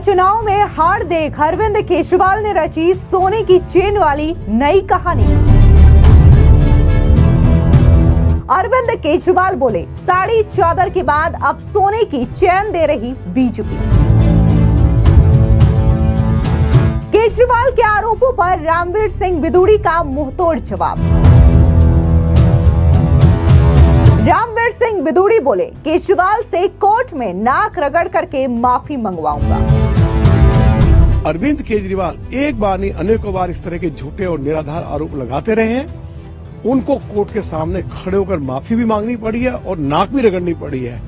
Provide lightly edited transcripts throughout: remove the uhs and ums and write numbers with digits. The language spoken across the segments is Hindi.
चुनाव में हार देख अरविंद केजरीवाल ने रची सोने की चेन वाली नई कहानी। अरविंद केजरीवाल बोले, साड़ी चादर के बाद अब सोने की चेन दे रही बीजेपी। केजरीवाल के आरोपों पर रामवीर सिंह बिदूड़ी का मुंहतोड़ जवाब। रामवीर सिंह बिदूड़ी बोले, केजरीवाल से कोर्ट में नाक रगड़ करके माफी मंगवाऊंगा। अरविंद केजरीवाल एक बार नहीं अनेकों बार इस तरह के झूठे और निराधार आरोप लगाते रहे हैं। उनको कोर्ट के सामने खड़े होकर माफी भी मांगनी पड़ी है और नाक भी रगड़नी पड़ी है।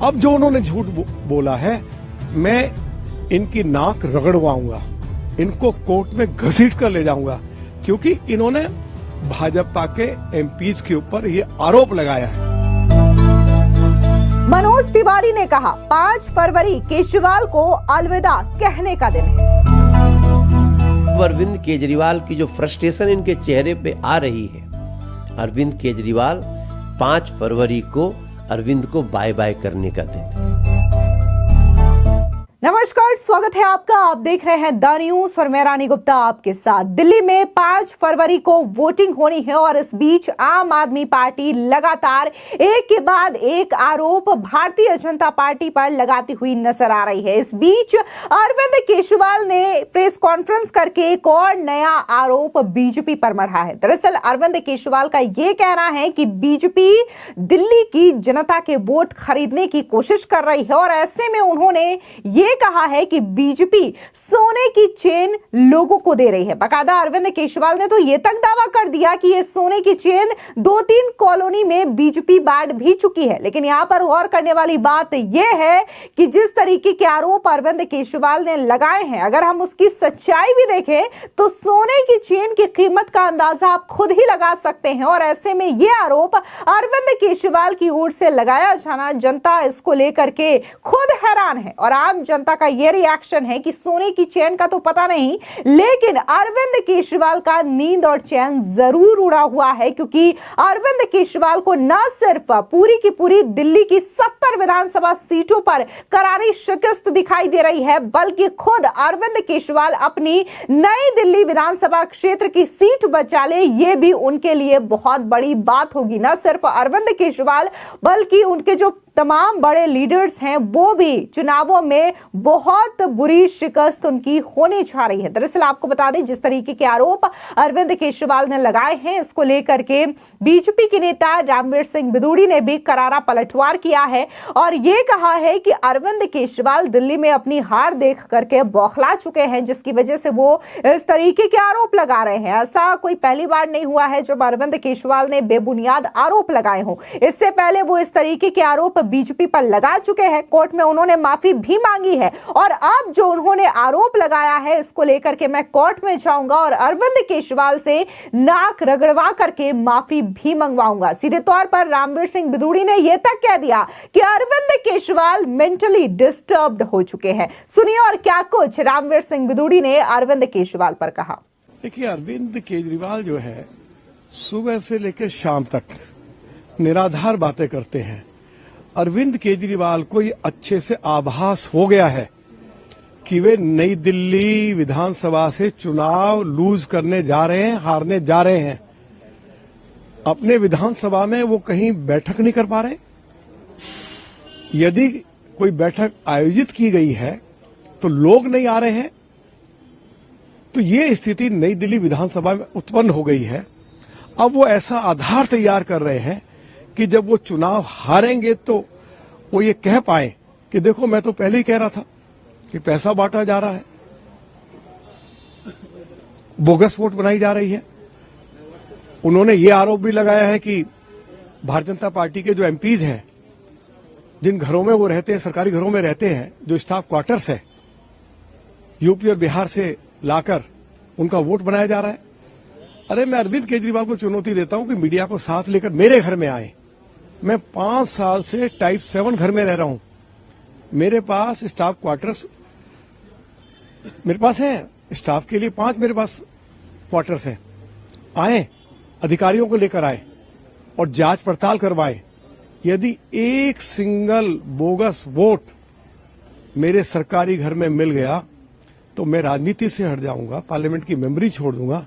अब जो उन्होंने झूठ बोला है, मैं इनकी नाक रगड़वाऊंगा, इनको कोर्ट में घसीट कर ले जाऊंगा, क्योंकि इन्होंने भाजपा के एमपीज के ऊपर ये आरोप लगाया है। मनोज तिवारी ने कहा, 5 फरवरी केजरीवाल को अलविदा कहने का दिन है। अरविंद केजरीवाल की जो फ्रस्ट्रेशन इनके चेहरे पे आ रही है, अरविंद केजरीवाल 5 फरवरी को अरविंद को बाय बाय करने का दिन है। नमस्कार, स्वागत है आपका। आप देख रहे हैं द न्यूज और मैं रानी गुप्ता आपके साथ। दिल्ली में 5 फरवरी को वोटिंग होनी है और इस बीच आम आदमी पार्टी लगातार एक के बाद एक आरोप भारतीय जनता पार्टी पर लगाती हुई नजर आ रही है। इस बीच अरविंद केजरीवाल ने प्रेस कॉन्फ्रेंस करके एक और नया आरोप बीजेपी पर मढ़ा है। दरअसल अरविंद केजरीवाल का यह कहना है कि बीजेपी दिल्ली की जनता के वोट खरीदने की कोशिश कर रही है और ऐसे में उन्होंने ये कहा है कि बीजेपी सोने की चेन लोगों को दे रही है। बकायदा अरविंद केजरीवाल ने तो यह तक दावा कर दिया कि यह सोने की चेन 2-3 कॉलोनी में बीजेपी बांट भी चुकी है। लेकिन यहां पर गौर करने वाली बात यह है कि जिस तरीके के आरोप अरविंद केजरीवाल ने लगाए हैं, अगर हम उसकी सच्चाई भी देखें तो सोने की चेन की कीमत का अंदाजा आप खुद ही लगा सकते हैं। और ऐसे में यह आरोप अरविंद केजरीवाल की ओर से लगाया जाना, जनता इसको लेकर के खुद हैरान है। और आम जनता का यह रिएक्शन है कि सोने की चेन का तो पता नहीं, लेकिन अरविंद केजरीवाल का नींद और चैन जरूर उड़ा हुआ है, क्योंकि अरविंद केजरीवाल को न सिर्फ पूरी की पूरी दिल्ली की 70 विधानसभा सीटों पर करारी शिकस्त दिखाई दे रही है, बल्कि खुद अरविंद केजरीवाल अपनी नई दिल्ली विधानसभा क्षेत्र की सीट बचा ले, यह भी उनके लिए बहुत बड़ी बात होगी। न सिर्फ अरविंद केजरीवाल बल्कि उनके जो तमाम बड़े लीडर्स हैं वो भी चुनावों में बहुत बुरी शिकस्त उनकी होने जा रही है। दरअसल आपको बता दें, जिस तरीके के आरोप अरविंद केजरीवाल ने लगाए हैं, इसको लेकर के बीजेपी के नेता रामवीर सिंह बिदूड़ी ने भी करारा पलटवार किया है और यह कहा है कि अरविंद केजरीवाल दिल्ली में अपनी हार देख करके बौखला चुके हैं, जिसकी वजह से वो इस तरीके के आरोप लगा रहे हैं। ऐसा कोई पहली बार नहीं हुआ है जब अरविंद केजरीवाल ने बेबुनियाद आरोप लगाए हों। इससे पहले वो इस तरीके के आरोप बीजेपी पर लगा चुके हैं। कोर्ट में उन्होंने माफी भी मांगी है और अब जो उन्होंने आरोप लगाया है, इसको लेकर के मैं कोर्ट में जाऊंगा और अरविंद केजरीवाल से नाक रगड़वा करके माफी भी मंगवाऊंगा। सीधे तौर पर रामवीर सिंह बिदूड़ी ने यह तक कह दिया कि अरविंद केजरीवाल मेंटली डिस्टर्ब्ड हो चुके हैं। सुनिए और क्या कुछ रामवीर सिंह बिदूड़ी ने अरविंद केजरीवाल पर कहा। देखिए, अरविंद केजरीवाल जो है सुबह से लेकर शाम तक निराधार बातें करते हैं। अरविंद केजरीवाल को ये अच्छे से आभास हो गया है कि वे नई दिल्ली विधानसभा से चुनाव लूज करने जा रहे हैं, हारने जा रहे हैं। अपने विधानसभा में वो कहीं बैठक नहीं कर पा रहे। यदि कोई बैठक आयोजित की गई है तो लोग नहीं आ रहे हैं। तो ये स्थिति नई दिल्ली विधानसभा में उत्पन्न हो गई है। अब वो ऐसा आधार तैयार कर रहे हैं कि जब वो चुनाव हारेंगे तो वो ये कह पाए कि देखो, मैं तो पहले ही कह रहा था कि पैसा बांटा जा रहा है, बोगस वोट बनाई जा रही है। उन्होंने ये आरोप भी लगाया है कि भारतीय जनता पार्टी के जो एमपीज हैं, जिन घरों में वो रहते हैं, सरकारी घरों में रहते हैं, जो स्टाफ क्वार्टर्स है, यूपी और बिहार से लाकर उनका वोट बनाया जा रहा है। अरे, मैं अरविंद केजरीवाल को चुनौती देता हूं कि मीडिया को साथ लेकर मेरे घर में आए। मैं 5 साल से टाइप 7 घर में रह रहा हूं। मेरे पास स्टाफ क्वार्टर्स मेरे पास है, स्टाफ के लिए 5 मेरे पास क्वार्टर्स हैं। आए, अधिकारियों को लेकर आए और जांच पड़ताल करवाए। यदि एक सिंगल बोगस वोट मेरे सरकारी घर में मिल गया तो मैं राजनीति से हट जाऊंगा, पार्लियामेंट की मेंबरी छोड़ दूंगा।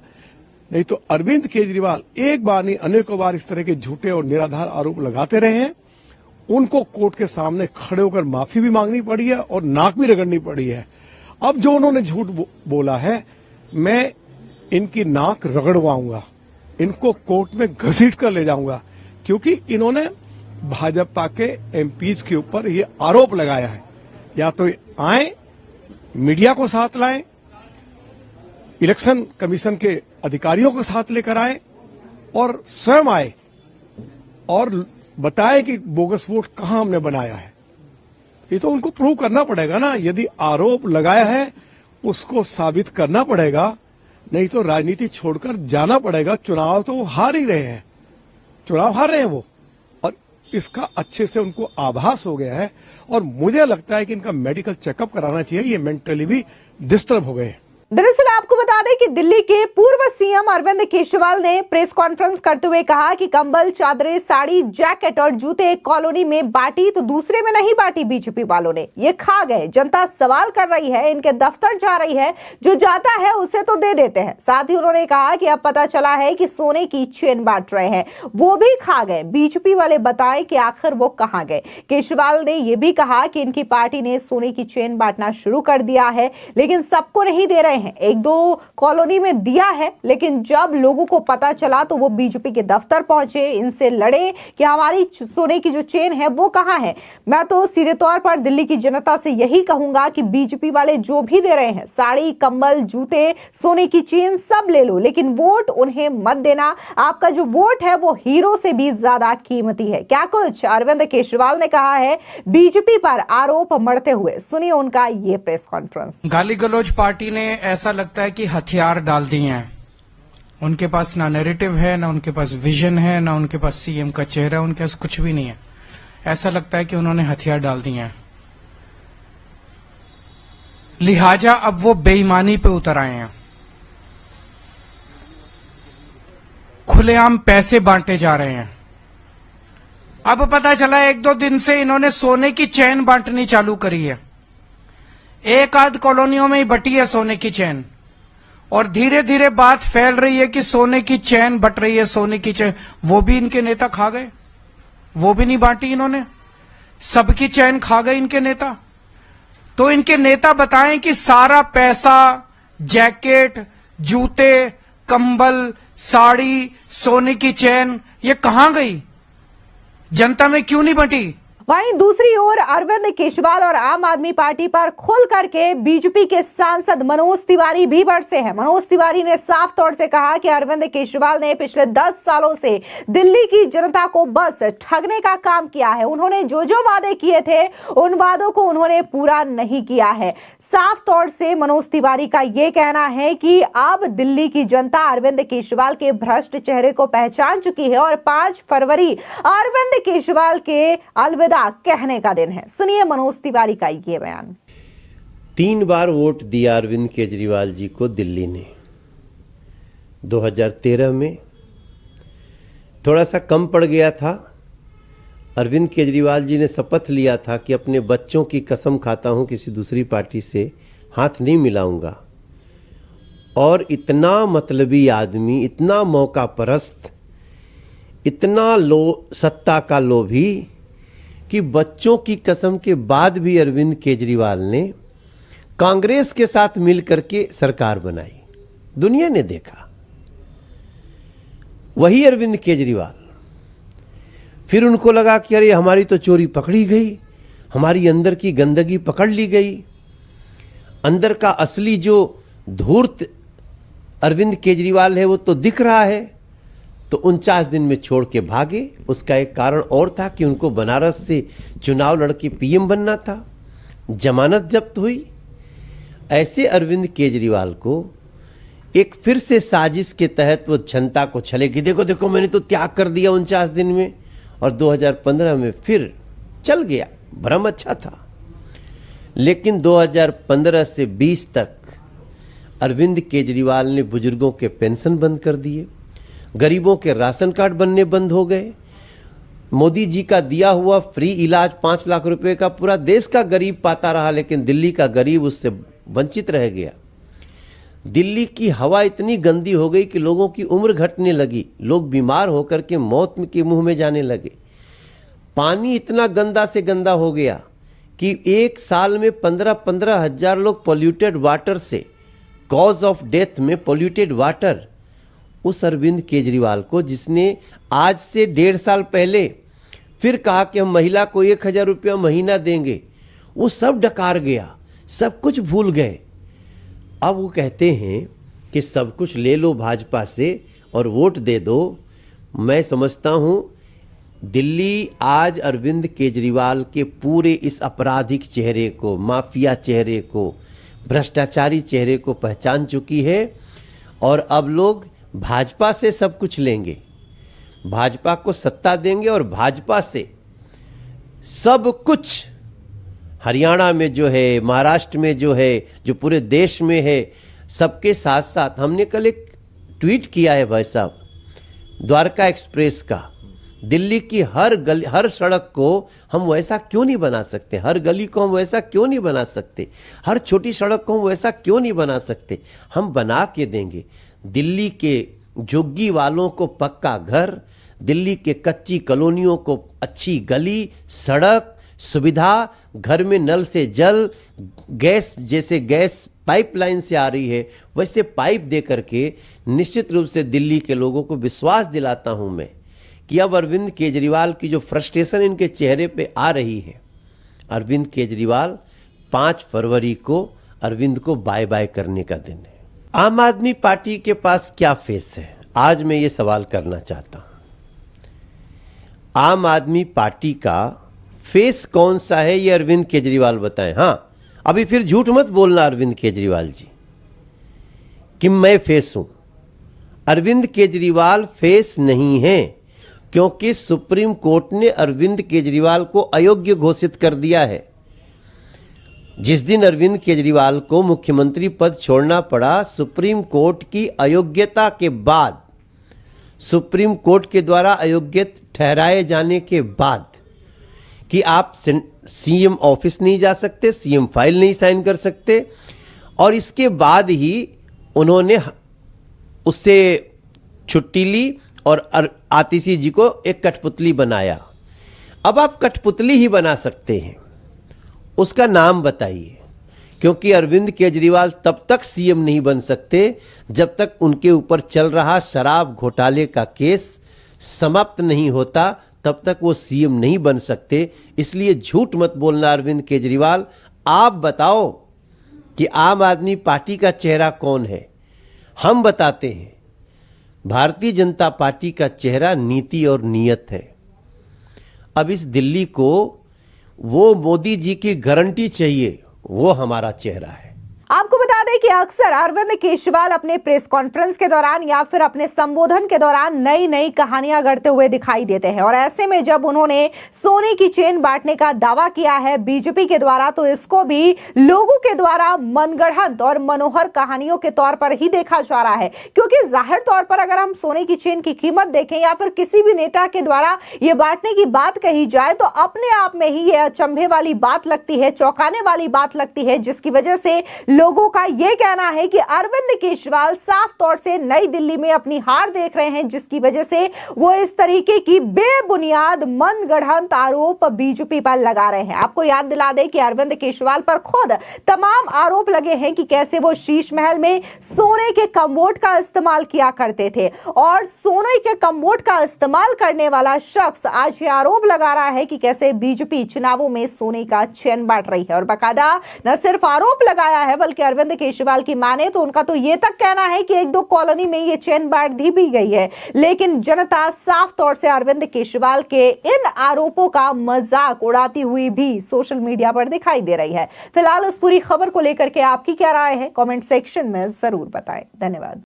नहीं तो अरविंद केजरीवाल एक बार नहीं अनेकों बार इस तरह के झूठे और निराधार आरोप लगाते रहे हैं। उनको कोर्ट के सामने खड़े होकर माफी भी मांगनी पड़ी है और नाक भी रगड़नी पड़ी है। अब जो उन्होंने झूठ बोला है, मैं इनकी नाक रगड़वाऊंगा, इनको कोर्ट में घसीट कर ले जाऊंगा, क्योंकि इन्होंने भाजपा के एमपीज के ऊपर ये आरोप लगाया है। या तो आए, मीडिया को साथ लाएं, इलेक्शन कमीशन के अधिकारियों को साथ लेकर आए और स्वयं आए और बताएं कि बोगस वोट कहां हमने बनाया है। ये तो उनको प्रूव करना पड़ेगा ना। यदि आरोप लगाया है उसको साबित करना पड़ेगा, नहीं तो राजनीति छोड़कर जाना पड़ेगा। चुनाव तो वो हार ही रहे हैं, चुनाव हार रहे हैं वो, और इसका अच्छे से उनको आभास हो गया है। और मुझे लगता है कि इनका मेडिकल चेकअप कराना चाहिए, ये मेंटली भी डिस्टर्ब हो गए हैं। दरअसल आपको बता दें कि दिल्ली के पूर्व सीएम अरविंद केजरीवाल ने प्रेस कॉन्फ्रेंस करते हुए कहा कि कंबल, चादरें, साड़ी, जैकेट और जूते एक कॉलोनी में बांटी तो दूसरे में नहीं बांटी बीजेपी वालों ने, ये खा गए। जनता सवाल कर रही है, इनके दफ्तर जा रही है, जो जाता है उसे तो दे देते हैं। साथ ही उन्होंने कहा कि अब पता चला है कि सोने की चेन बांट रहे हैं, वो भी खा गए। बीजेपी वाले बताएं कि आखिर वो कहां गए। केजरीवाल ने यह भी कहा कि इनकी पार्टी ने सोने की चेन बांटना शुरू कर दिया है, लेकिन सबको नहीं दे रहे हैं। एक दो कॉलोनी में दिया है, लेकिन जब लोगों को पता चला तो वो बीजेपी के दफ्तर पहुंचे, इनसे लड़े कि हमारी सोने की जो चेन है वो कहां है। मैं तो सीधे तौर पर दिल्ली की जनता से यही कहूंगा कि बीजेपी वाले जो भी दे रहे हैं, साड़ी, कंबल, जूते, सोने की चेन सब ले लो, लेकिन वोट उन्हें मत देना। आपका जो वोट है वो हीरो से भी ज्यादा कीमती है। क्या कुछ अरविंद केजरीवाल ने कहा है बीजेपी पर आरोप मढ़ते हुए, सुनिए उनका ये प्रेस कॉन्फ्रेंस। गाली गलौज पार्टी ने ऐसा लगता है कि हथियार डाल दिए हैं। उनके पास ना नैरेटिव है, ना उनके पास विजन है, ना उनके पास सीएम का चेहरा, उनके पास कुछ भी नहीं है। ऐसा लगता है कि उन्होंने हथियार डाल दिए हैं, लिहाजा अब वो बेईमानी पे उतर आए हैं। खुलेआम पैसे बांटे जा रहे हैं। अब पता चला एक दो दिन से इन्होंने सोने की चैन बांटनी चालू करी है। एक आध कॉलोनियों में ही बटी है सोने की चैन, और धीरे धीरे बात फैल रही है कि सोने की चैन बट रही है, सोने की चैन। वो भी इनके नेता खा गए, वो भी नहीं बांटी इन्होंने, सबकी चैन खा गए इनके नेता। तो इनके नेता बताएं कि सारा पैसा, जैकेट, जूते, कंबल, साड़ी, सोने की चैन, ये कहां गई? जनता में क्यों नहीं बंटी? वहीं दूसरी ओर अरविंद केजरीवाल और आम आदमी पार्टी पर खुल करके बीजेपी के सांसद मनोज तिवारी भी बरसे हैं। मनोज तिवारी ने साफ तौर से कहा कि अरविंद केजरीवाल ने पिछले 10 सालों से दिल्ली की जनता को बस ठगने का काम किया है। उन्होंने जो जो वादे किए थे उन वादों को उन्होंने पूरा नहीं किया है। साफ तौर से मनोज तिवारी का यह कहना है कि अब दिल्ली की जनता अरविंद केजरीवाल के भ्रष्ट चेहरे को पहचान चुकी है और 5 फरवरी अरविंद केजरीवाल के अलविदा कहने का दिन है। सुनिए मनोज तिवारी का ये बयान। 3 बार वोट दिया अरविंद केजरीवाल जी को दिल्ली ने। 2013 में थोड़ा सा कम पड़ गया था। अरविंद केजरीवाल जी ने शपथ लिया था कि अपने बच्चों की कसम खाता हूं किसी दूसरी पार्टी से हाथ नहीं मिलाऊंगा। और इतना मतलबी आदमी, इतना मौका परस्त, इतना सत्ता का लोभी कि बच्चों की कसम के बाद भी अरविंद केजरीवाल ने कांग्रेस के साथ मिलकर के सरकार बनाई। दुनिया ने देखा। वही अरविंद केजरीवाल, फिर उनको लगा कि अरे हमारी तो चोरी पकड़ी गई, हमारी अंदर की गंदगी पकड़ ली गई, अंदर का असली जो धूर्त अरविंद केजरीवाल है वो तो दिख रहा है। तो 49 दिन में छोड़ के भागे। उसका एक कारण और था कि उनको बनारस से चुनाव लड़के पीएम बनना था। जमानत जब्त हुई। ऐसे अरविंद केजरीवाल को एक फिर से साजिश के तहत वो जनता को छले कि देखो देखो मैंने तो त्याग कर दिया 49 दिन में, और 2015 में फिर चल गया। भ्रम अच्छा था। लेकिन 2015 से 20 तक अरविंद केजरीवाल ने बुजुर्गों के पेंशन बंद कर दिए, गरीबों के राशन कार्ड बनने बंद हो गए, मोदी जी का दिया हुआ फ्री इलाज 5 लाख रुपए का पूरा देश का गरीब पाता रहा, लेकिन दिल्ली का गरीब उससे वंचित रह गया। दिल्ली की हवा इतनी गंदी हो गई कि लोगों की उम्र घटने लगी, लोग बीमार होकर के मौत के मुंह में जाने लगे। पानी इतना गंदा से गंदा हो गया कि एक साल में 15-15 हजार लोग पोल्यूटेड वाटर से, कॉज ऑफ डेथ में पोल्यूटेड वाटर। उस अरविंद केजरीवाल को, जिसने आज से 1.5 साल पहले फिर कहा कि हम महिला को 1000 रुपया महीना देंगे, वो सब डकार गया, सब कुछ भूल गए। अब वो कहते हैं कि सब कुछ ले लो भाजपा से और वोट दे दो। मैं समझता हूं दिल्ली आज अरविंद केजरीवाल के पूरे इस आपराधिक चेहरे को, माफिया चेहरे को, भ्रष्टाचारी चेहरे को पहचान चुकी है और अब लोग भाजपा से सब कुछ लेंगे, भाजपा को सत्ता देंगे और भाजपा से सब कुछ, हरियाणा में जो है, महाराष्ट्र में जो है, जो पूरे देश में है, सबके साथ साथ हमने कल एक ट्वीट किया है भाई साहब, द्वारका एक्सप्रेस का, दिल्ली की हर गली, हर सड़क को हम वैसा क्यों नहीं बना सकते, हर गली को हम वैसा क्यों नहीं बना सकते, हर छोटी सड़क को हम वैसा क्यों नहीं बना सकते, हम बना के देंगे। दिल्ली के झुग्गी वालों को पक्का घर, दिल्ली के कच्ची कॉलोनियों को अच्छी गली, सड़क, सुविधा, घर में नल से जल, गैस, जैसे गैस पाइपलाइन से आ रही है वैसे पाइप दे करके निश्चित रूप से दिल्ली के लोगों को विश्वास दिलाता हूं मैं कि अब अरविंद केजरीवाल की जो फ्रस्ट्रेशन इनके चेहरे पे आ रही है, अरविंद केजरीवाल 5 फरवरी को अरविंद को बाय बाय करने का दिन है। आम आदमी पार्टी के पास क्या फेस है, आज मैं ये सवाल करना चाहता हूं। आम आदमी पार्टी का फेस कौन सा है ये अरविंद केजरीवाल बताएं। हां, अभी फिर झूठ मत बोलना अरविंद केजरीवाल जी कि मैं फेस हूं। अरविंद केजरीवाल फेस नहीं है, क्योंकि सुप्रीम कोर्ट ने अरविंद केजरीवाल को अयोग्य घोषित कर दिया है। जिस दिन अरविंद केजरीवाल को मुख्यमंत्री पद छोड़ना पड़ा, सुप्रीम कोर्ट की अयोग्यता के बाद, सुप्रीम कोर्ट के द्वारा अयोग्य ठहराए जाने के बाद कि आप सीएम ऑफिस नहीं जा सकते, सीएम फाइल नहीं साइन कर सकते, और इसके बाद ही उन्होंने उससे छुट्टी ली और आतिशी जी को एक कठपुतली बनाया। अब आप कठपुतली ही बना सकते हैं, उसका नाम बताइए, क्योंकि अरविंद केजरीवाल तब तक सीएम नहीं बन सकते जब तक उनके ऊपर चल रहा शराब घोटाले का केस समाप्त नहीं होता, तब तक वो सीएम नहीं बन सकते। इसलिए झूठ मत बोलना अरविंद केजरीवाल। आप बताओ कि आम आदमी पार्टी का चेहरा कौन है। हम बताते हैं, भारतीय जनता पार्टी का चेहरा नीति और नियत है। अब इस दिल्ली को वो मोदी जी की गारंटी चाहिए, वो हमारा चेहरा है। आपको बता दें कि अक्सर अरविंद केजरीवाल अपने प्रेस कॉन्फ्रेंस के दौरान या फिर अपने संबोधन के दौरान नई नई कहानियां गढ़ते हुए दिखाई देते हैं, और ऐसे में जब उन्होंने सोने की चेन बांटने का दावा किया है बीजेपी के द्वारा, तो इसको भी लोगों के द्वारा मनगढ़ंत और मनोहर कहानियों के तौर पर ही देखा जा रहा है। क्योंकि जाहिर तौर पर अगर हम सोने की चेन की कीमत देखें या फिर किसी भी नेता के द्वारा यह बांटने की बात कही जाए, तो अपने आप में ही यह अचंभे वाली बात लगती है, चौंकाने वाली बात लगती है, जिसकी वजह से लोगों का यह कहना है कि अरविंद केजरीवाल साफ तौर से नई दिल्ली में अपनी हार देख रहे हैं, जिसकी वजह से वो इस तरीके की बेबुनियाद मनगढ़ंत आरोप बीजेपी पर लगा रहे हैं। आपको याद दिला दें कि अरविंद केजरीवाल पर खुद तमाम आरोप लगे हैं कि कैसे वो शीश महल में सोने के कमोड का इस्तेमाल किया करते थे, और सोने के कमोड का इस्तेमाल करने वाला शख्स आज ये आरोप लगा रहा है कि कैसे बीजेपी चुनावों में सोने का चैन बांट रही है। और बाकायदा न सिर्फ आरोप लगाया है, बल्कि अरविंद केजरीवाल की माने तो उनका तो यह तक कहना है कि 1-2 कॉलोनी में ये चेन बांट दी भी गई है। लेकिन जनता साफ तौर से अरविंद केजरीवाल के इन आरोपों का मजाक उड़ाती हुई भी सोशल मीडिया पर दिखाई दे रही है। फिलहाल इस पूरी खबर को लेकर के आपकी क्या राय है, कमेंट सेक्शन में जरूर बताएं। धन्यवाद।